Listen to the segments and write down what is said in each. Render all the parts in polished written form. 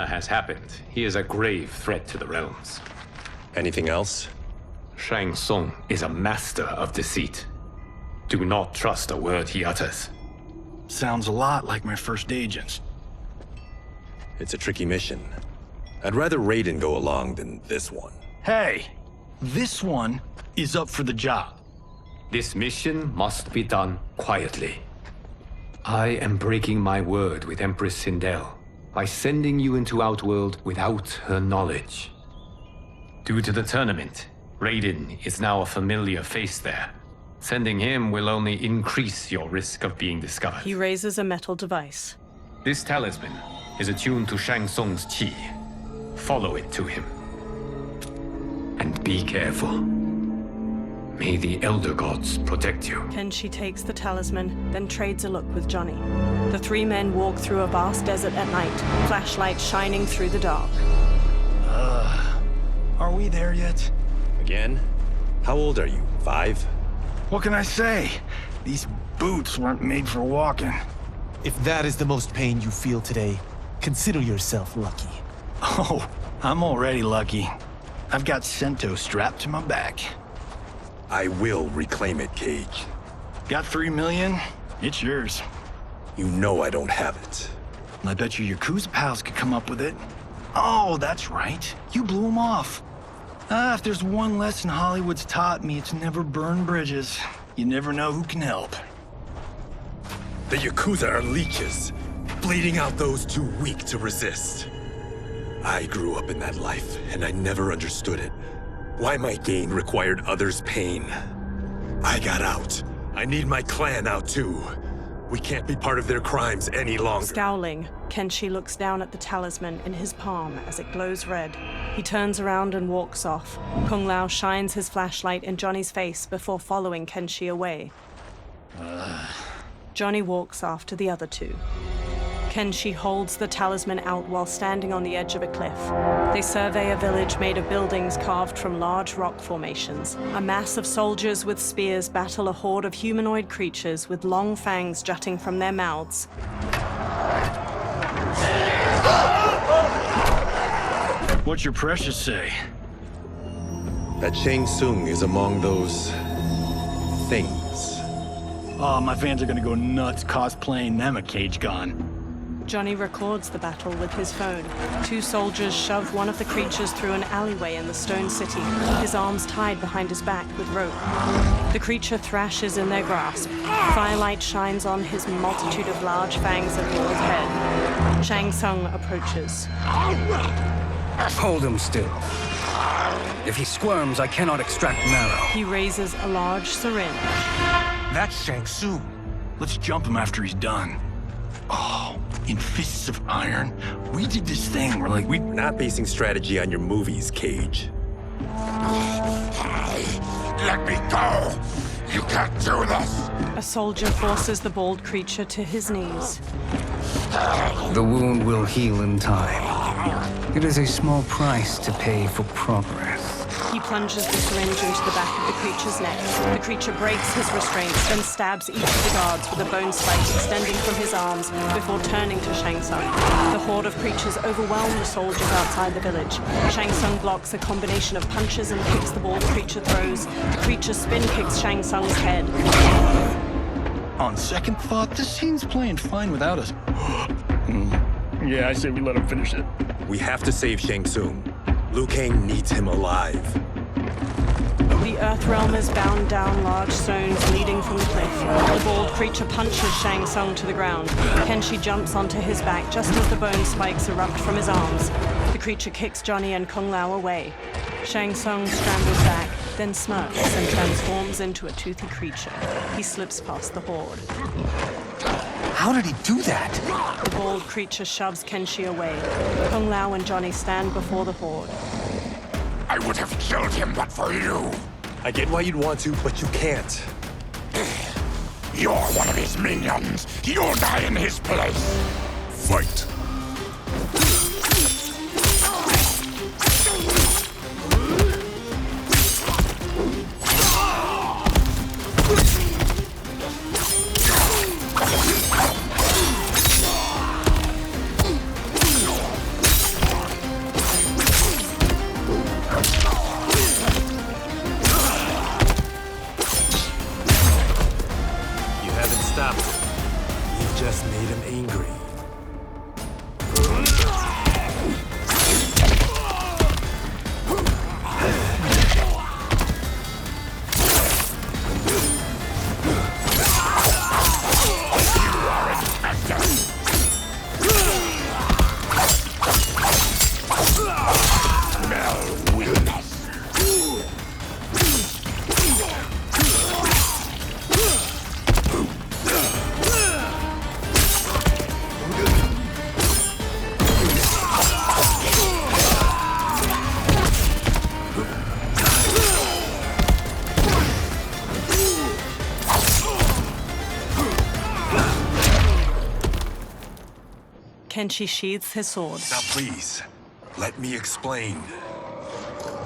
has happened. He is a grave threat to the realms. Anything else? Shang Tsung is a master of deceit. Do not trust a word he utters. Sounds a lot like my first agents. It's a tricky mission. I'd rather Raiden go along than this one. Hey, this one is up for the job. This mission must be done quietly. I am breaking my word with Empress Sindel by sending you into Outworld without her knowledge. Due to the tournament, Raiden is now a familiar face there. Sending him will only increase your risk of being discovered. He raises a metal device. This talisman is attuned to Shang Tsung's chi. Follow it to him. And be careful. May the Elder Gods protect you. Kenshi takes the talisman, then trades a look with Johnny. The three men walk through a vast desert at night, flashlights shining through the dark. Are we there yet? Again? How old are you? 5? What can I say? These boots weren't made for walking. If that is the most pain you feel today, consider yourself lucky. Oh, I'm already lucky. I've got Sento strapped to my back. I will reclaim it, Cage. Got 3 million? It's yours. You know I don't have it. I bet your Yakuza pals could come up with it. Oh, that's right. You blew them off. If there's one lesson Hollywood's taught me, it's never burn bridges. You never know who can help. The Yakuza are leeches, bleeding out those too weak to resist. I grew up in that life, and I never understood it. Why my gain required others' pain. I got out. I need my clan out too. We can't be part of their crimes any longer. Scowling, Kenshi looks down at the talisman in his palm as it glows red. He turns around and walks off. Kung Lao shines his flashlight in Johnny's face before following Kenshi away. Johnny walks after the other two. Kenshi holds the talisman out while standing on the edge of a cliff. They survey a village made of buildings carved from large rock formations. A mass of soldiers with spears battle a horde of humanoid creatures with long fangs jutting from their mouths. What's your precious say? That Shang Tsung is among those... things. Oh, my fans are gonna go nuts cosplaying them a Cage gone. Johnny records the battle with his phone. 2 soldiers shove one of the creatures through an alleyway in the stone city, his arms tied behind his back with rope. The creature thrashes in their grasp. Firelight shines on his multitude of large fangs and bald head. Shang Tsung approaches. Hold him still. If he squirms, I cannot extract marrow. He raises a large syringe. That's Shang Tsung. Let's jump him after he's done. Oh, in Fists of Iron, we did this thing where We're not basing strategy on your movies, Cage. Let me go! You can't do this! A soldier forces the bald creature to his knees. The wound will heal in time. It is a small price to pay for progress. He plunges the syringe into the back of the creature's neck. The creature breaks his restraints, then stabs each of the guards with a bone spike extending from his arms before turning to Shang Tsung. The horde of creatures overwhelm the soldiers outside the village. Shang Tsung blocks a combination of punches and kicks the bald creature throws. The creature spin kicks Shang Tsung's head. on second thought, this scene's playing fine without us. Yeah, I say we let him finish it. We have to save Shang Tsung. Liu Kang needs him alive. The Earth Realm is bound down large stones leading from the cliff. The bald creature punches Shang Tsung to the ground. Kenshi jumps onto his back just as the bone spikes erupt from his arms. The creature kicks Johnny and Kung Lao away. Shang Tsung scrambles back, then smirks and transforms into a toothy creature. He slips past the horde. How did he do that? The bald creature shoves Kenshi away. Kung Lao and Johnny stand before the horde. I would have killed him but for you. I get why you'd want to, but you can't. You're one of his minions. You'll die in his place. Fight. Kenshi sheathes his sword. Now please, let me explain.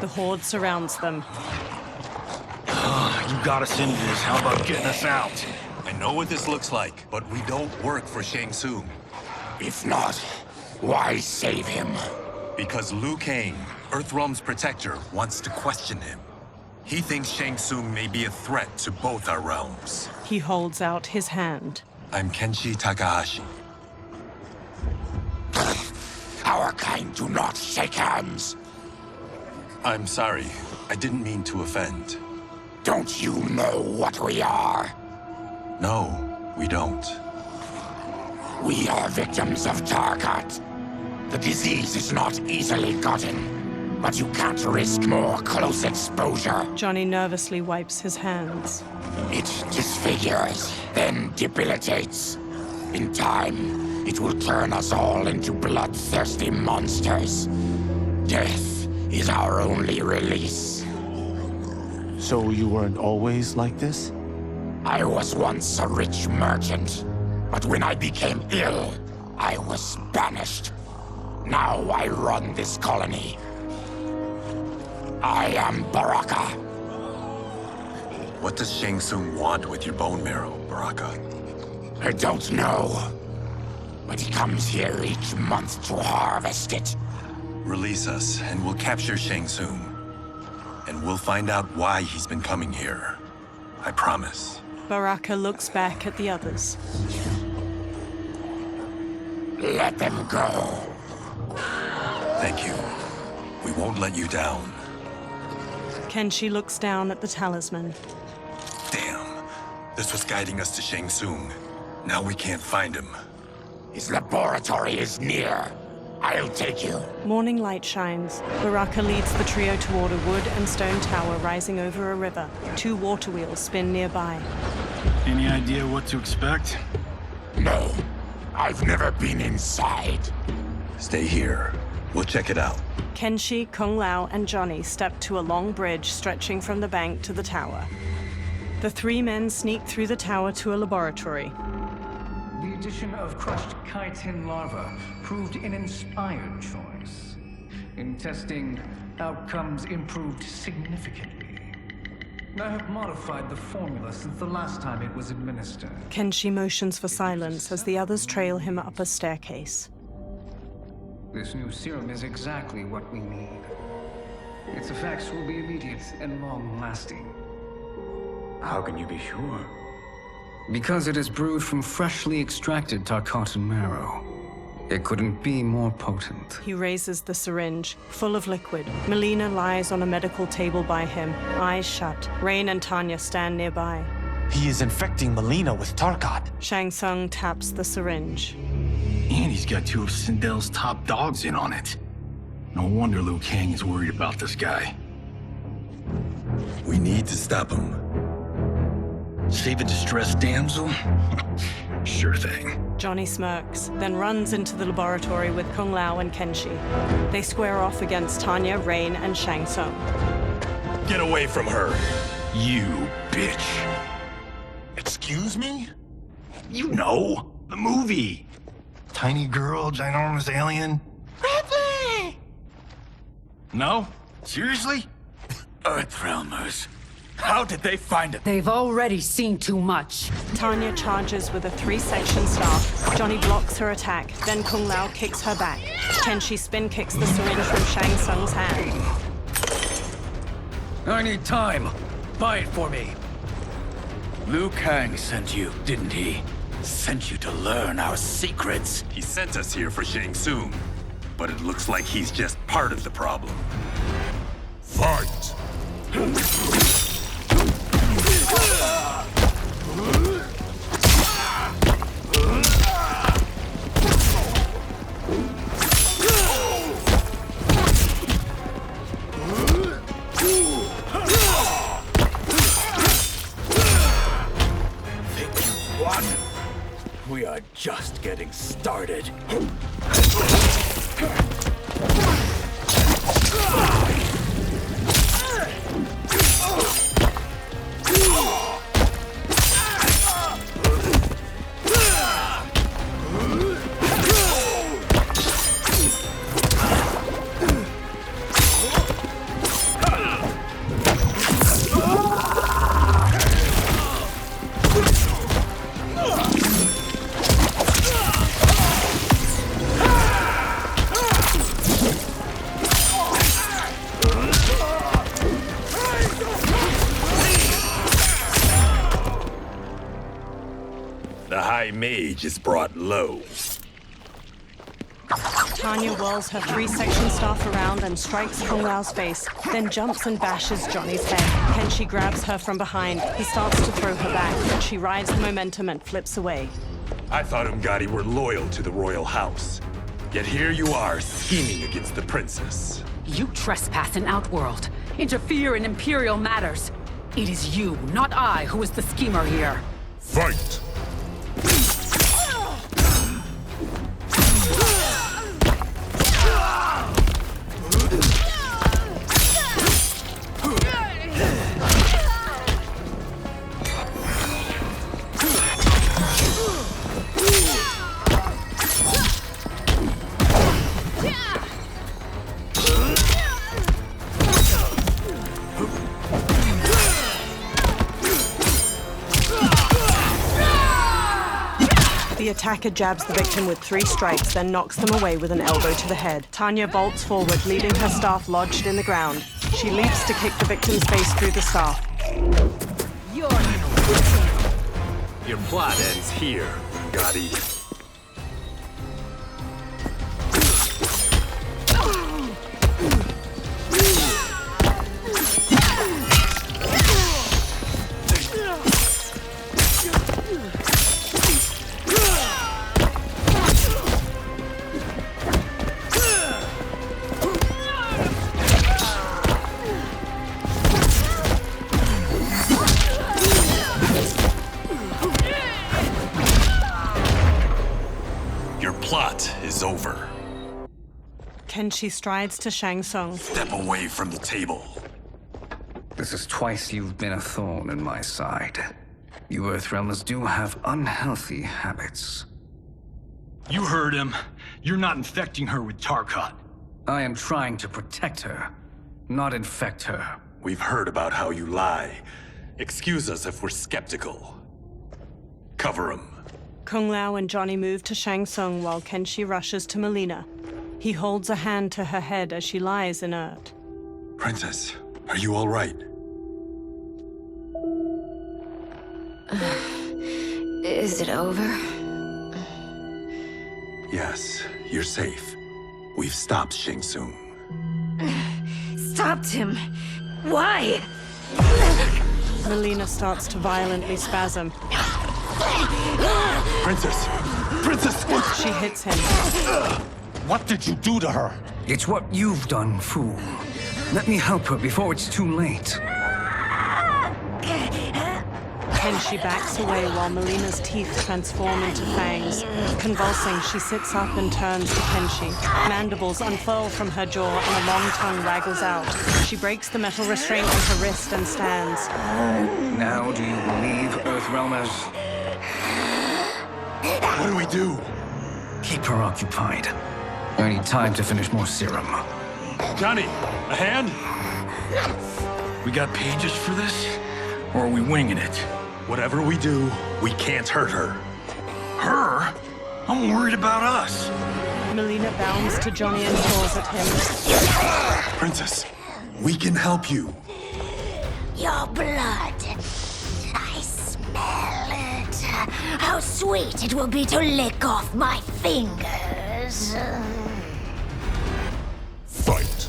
The horde surrounds them. You got us into this. How about getting us out? I know what this looks like, but we don't work for Shang Tsung. If not, why save him? Because Liu Kang, Earthrealm's protector, wants to question him. He thinks Shang Tsung may be a threat to both our realms. He holds out his hand. I'm Kenshi Takahashi. Our kind do not shake hands. I'm sorry. I didn't mean to offend. Don't you know what we are? No, we don't. We are victims of Tarkat. The disease is not easily gotten, but you can't risk more close exposure. Johnny nervously wipes his hands. It disfigures, then debilitates. In time, it will turn us all into bloodthirsty monsters. Death is our only release. So you weren't always like this? I was once a rich merchant, but when I became ill, I was banished. Now I run this colony. I am Baraka. What does Shang Tsung want with your bone marrow, Baraka? I don't know, but he comes here each month to harvest it. Release us, and we'll capture Shang Tsung. And we'll find out why he's been coming here. I promise. Baraka looks back at the others. Let them go. Thank you. We won't let you down. Kenshi looks down at the talisman. Damn. This was guiding us to Shang Tsung. Now we can't find him. His laboratory is near. I'll take you. Morning light shines. Baraka leads the trio toward a wood and stone tower rising over a river. 2 water wheels spin nearby. Any idea what to expect? No, I've never been inside. Stay here. We'll check it out. Kenshi, Kung Lao, and Johnny step to a long bridge stretching from the bank to the tower. The 3 men sneak through the tower to a laboratory. The addition of crushed chitin larva proved an inspired choice. In testing, outcomes improved significantly. I have modified the formula since the last time it was administered. Kenshi motions for silence as the others trail him up a staircase. This new serum is exactly what we need. Its effects will be immediate and long-lasting. How can you be sure? Because it is brewed from freshly extracted Tarkatan marrow. It couldn't be more potent. He raises the syringe, full of liquid. Melina lies on a medical table by him, eyes shut. Rain and Tanya stand nearby. He is infecting Melina with Tarkat. Shang Tsung taps the syringe. And he's got 2 of Sindel's top dogs in on it. No wonder Liu Kang is worried about this guy. We need to stop him. Save a distressed damsel? Sure thing. Johnny smirks, then runs into the laboratory with Kung Lao and Kenshi. They square off against Tanya, Rain, and Shang Tsung. Get away from her! You bitch. Excuse me? You know, the movie. Tiny girl, ginormous alien. Ripley! No? Seriously? Earthrealmers. How did they find it? They've already seen too much. Tanya charges with a 3-section staff. Johnny blocks her attack, then Kung Lao kicks her back. Kenshi spin kicks the syringe from Shang Tsung's hand. I need time. Buy it for me. Liu Kang sent you, didn't he? Sent you to learn our secrets. He sent us here for Shang Tsung, but it looks like he's just part of the problem. Fight! Think you won? We are just getting started. mage is brought low. Tanya whirls her three-section staff around and strikes Kung Lao's face, then jumps and bashes Johnny's head. Kenshi grabs her from behind. He starts to throw her back, but she rides the momentum and flips away. I thought Umgadi were loyal to the royal house. Yet here you are, scheming against the princess. You trespass in Outworld, interfere in Imperial matters. It is you, not I, who is the schemer here. Fight! The attacker jabs the victim with 3 strikes, then knocks them away with an elbow to the head. Tanya bolts forward, leaving her staff lodged in the ground. She leaps to kick the victim's face through the staff. Your plot ends here, Umgadi. Plot is over. Kenshi strides to Shang Tsung. Step away from the table. This is twice you've been a thorn in my side. You Earthrealmers do have unhealthy habits. You heard him. You're not infecting her with Tarkat. I am trying to protect her, not infect her. We've heard about how you lie. Excuse us if we're skeptical. Cover him. Kung Lao and Johnny move to Shang Tsung while Kenshi rushes to Melina. He holds a hand to her head as she lies inert. Princess, are you all right? Is it over? Yes, you're safe. We've stopped Shang Tsung. Stopped him? Why? Melina starts to violently spasm. Princess! Princess! She hits him. What did you do to her? It's what you've done, fool. Let me help her before it's too late. Kenshi backs away while Melina's teeth transform into fangs. Convulsing, she sits up and turns to Kenshi. Mandibles unfurl from her jaw and a long tongue waggles out. She breaks the metal restraint on her wrist and stands. Now do you believe, Earthrealmers? What do we do? Keep her occupied. I need time to finish more serum. Johnny, a hand? We got pages for this? Or are we winging it? Whatever we do, we can't hurt her. Her? I'm worried about us. Melina bounds to Johnny and claws at him. Princess, we can help you. Your blood. I smell it. How sweet it will be to lick off my fingers. Fight.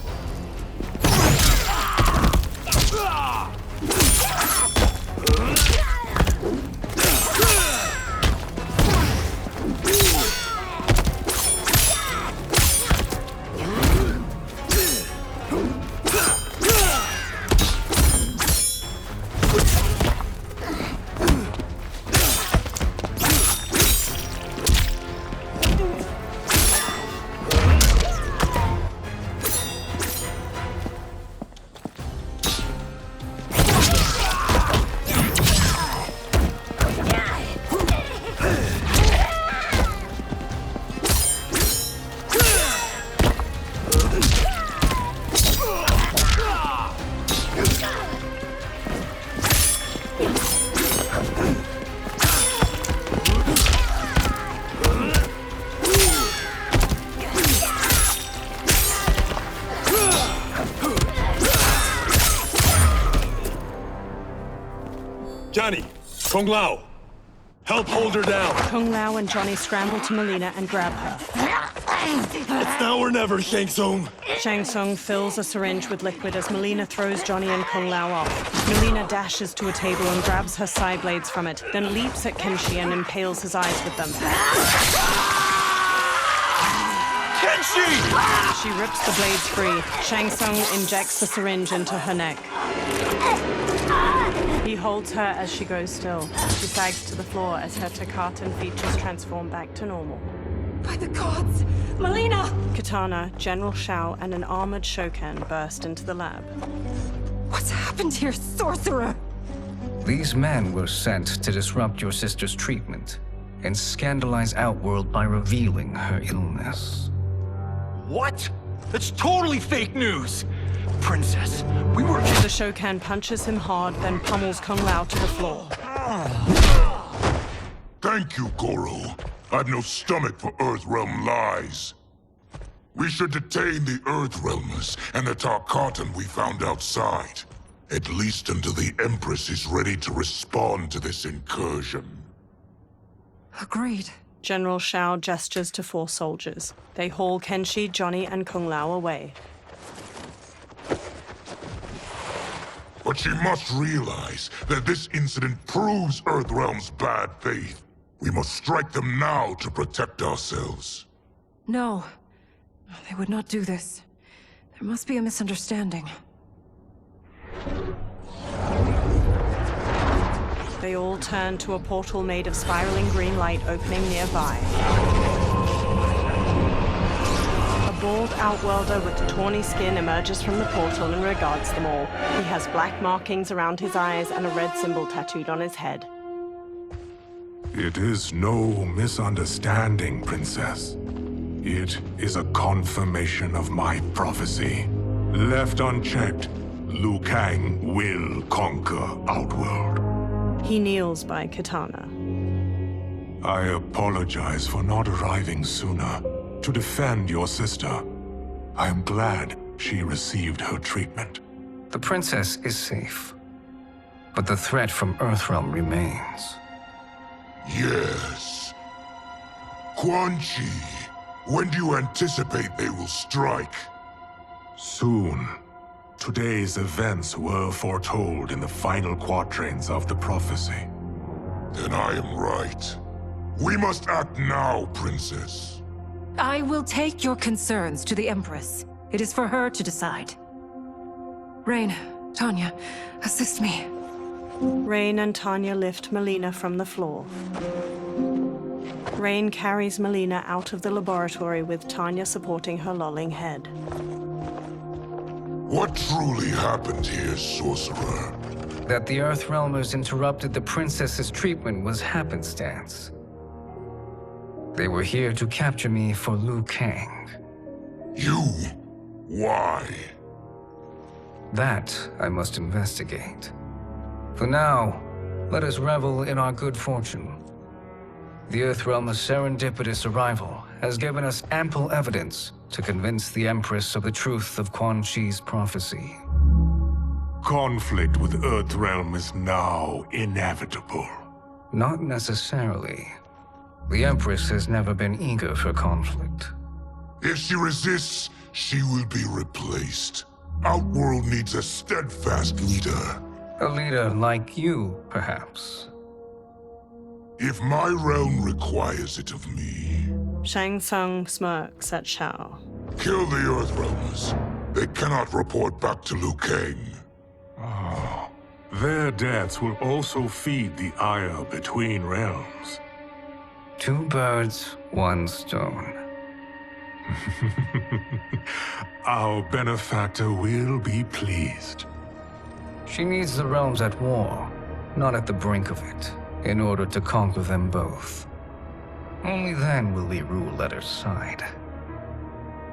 Johnny, Kung Lao, Help hold her down. Kung Lao and Johnny scramble to Melina and grab her. It's now or never, Shang Tsung. Shang Tsung fills a syringe with liquid as Melina throws Johnny and Kung Lao off. Melina dashes to a table and grabs her side blades from it, then leaps at Kenshi and impales his eyes with them. Kenshi! She rips the blades free. Shang Tsung injects the syringe into her neck. He holds her as she goes still. She sags to the floor as her Takatan features transform back to normal. By the gods! Melina! Kitana, General Shao, and an armored Shokan burst into the lab. What's happened here, sorcerer? These men were sent to disrupt your sister's treatment and scandalize Outworld by revealing her illness. What? That's totally fake news! Princess, we were... The Shokan punches him hard, then pummels Kung Lao to the floor. Thank you, Goro. I've no stomach for Earthrealm lies. We should detain the Earthrealmers and the Tarkatan we found outside. At least until the Empress is ready to respond to this incursion. Agreed. General Shao gestures to 4 soldiers. They haul Kenshi, Johnny, and Kung Lao away. But she must realize that this incident proves Earthrealm's bad faith. We must strike them now to protect ourselves. No. They would not do this. There must be a misunderstanding. They all turn to a portal made of spiraling green light opening nearby. A bald Outworlder with tawny skin emerges from the portal and regards them all. He has black markings around his eyes and a red symbol tattooed on his head. It is no misunderstanding, Princess. It is a confirmation of my prophecy. Left unchecked, Liu Kang will conquer Outworld. He kneels by Kitana. I apologize for not arriving sooner to defend your sister. I am glad she received her treatment. The princess is safe, but the threat from Earthrealm remains. Yes. Quan Chi, when do you anticipate they will strike? Soon. Today's events were foretold in the final quatrains of the prophecy. Then I am right. We must act now, Princess. I will take your concerns to the Empress. It is for her to decide. Rain, Tanya, assist me. Rain and Tanya lift Melina from the floor. Rain carries Melina out of the laboratory with Tanya supporting her lolling head. What truly happened here, Sorcerer? That the Earthrealmers interrupted the princess's treatment was happenstance. They were here to capture me for Liu Kang. You? Why? That I must investigate. For now, let us revel in our good fortune. The Earthrealm's serendipitous arrival has given us ample evidence to convince the Empress of the truth of Quan Chi's prophecy. Conflict with Earthrealm is now inevitable. Not necessarily. The Empress has never been eager for conflict. If she resists, she will be replaced. Outworld needs a steadfast leader. A leader like you, perhaps. If my realm requires it of me. Shang Tsung smirks at Shao. Kill the Earthrealmers. They cannot report back to Liu Kang. Oh. Their deaths will also feed the ire between realms. 2 birds, 1 stone. Our benefactor will be pleased. She needs the realms at war, not at the brink of it, in order to conquer them both. Only then will we rule at her side.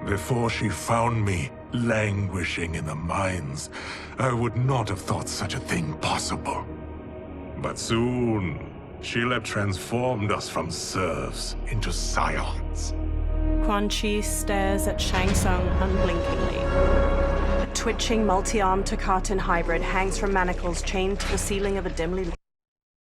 Before she found me languishing in the mines, I would not have thought such a thing possible. But soon, she'll have transformed us from serfs into scions. Quan Chi stares at Shang Tsung unblinkingly. A twitching, multi-armed Takatan hybrid hangs from manacles chained to the ceiling of a dimly